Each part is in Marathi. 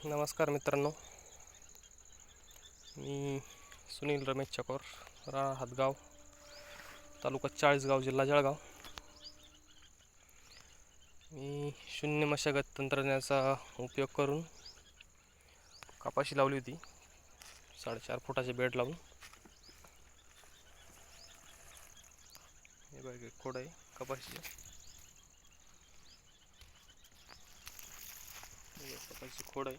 नमस्कार मित्रांनो, मी सुनील रमेश चकोर, राहणार हातगाव, तालुका चाळीसगाव, जिल्हा जळगाव. मी शून्य मशागत तंत्रज्ञानाचा उपयोग करून कपाशी लावली होती 4.5 फुटाचे बेड लावून. हे बघा खोड आहे कपाशीची. कपाशीची खोड आहे,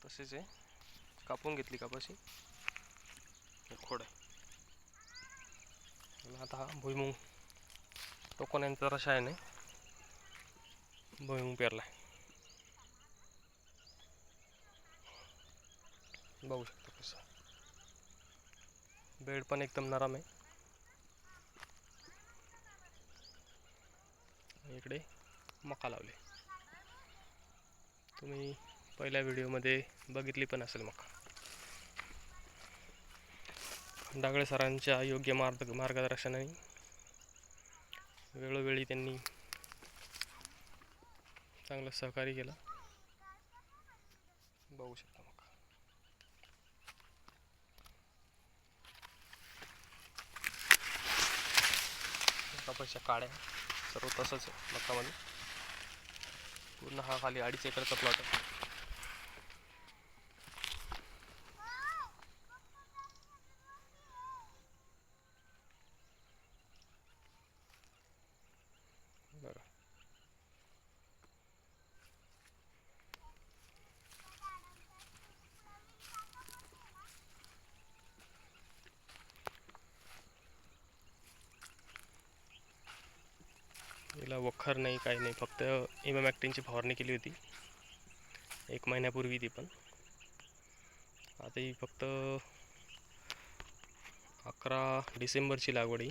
तसेच आहे कापून घेतली कपाशी. खोड आहे. आता हा भुईमुग टोकण्याचा रसायन आहे, भुईमुग पेरलाय. बघू शकता कसं बेड पण एकदम नरम आहे. इकडे मका लावले. तुम्ही पहिल्या व्हिडिओमध्ये बघितली पण असेल मका. डागळे सरांच्या योग्य मार्गदर्शनाने वेळोवेळी त्यांनी चांगलं सहकार्य केलं. बघू शकता मका. कपाशीच्या काड्या सर्व तसंच आहे मकामध्ये. पूर्ण हा खाली 2.5 एकरचा प्लॉट आहे. बघा याला वखर नाही, काही नाही, फक्त इमामॅक्टिनची फवारणी केली होती 1 महिन्यापूर्वी. ती पण आता ही फक्त 11 डिसेंबरची लागवड आहे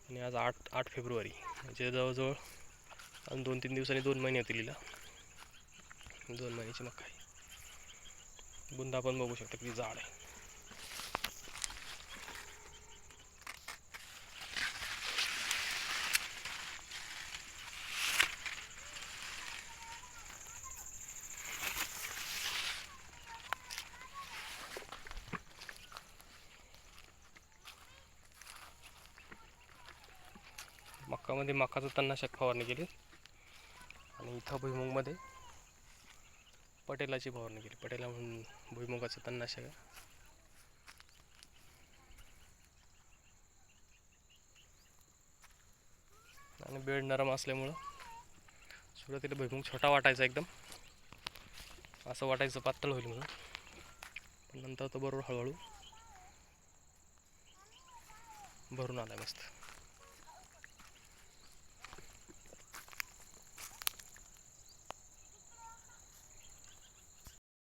आणि आज 8 फेब्रुवारी, म्हणजे जवळजवळ 2-3 दिवसांनी 2 महिने होतील हिला. 2 महिन्याची मका आहे. बुंदा पण बघू शकता किती जाड आहे. मकामध्ये मकाचं तणनाशक फवारणी केली आणि इथं भुईमुगमध्ये पटेलाची फवारणी केली. पटेला म्हणून भुईमुगाचं तणनाशक आहे. आणि बेड नरम असल्यामुळं सुरुवातीला भुईमुग छोटा वाटायचा, एकदम असं वाटायचं पातळ होईल म्हणून, पण नंतर तो बरोबर हळूहळू भरून आला मस्त.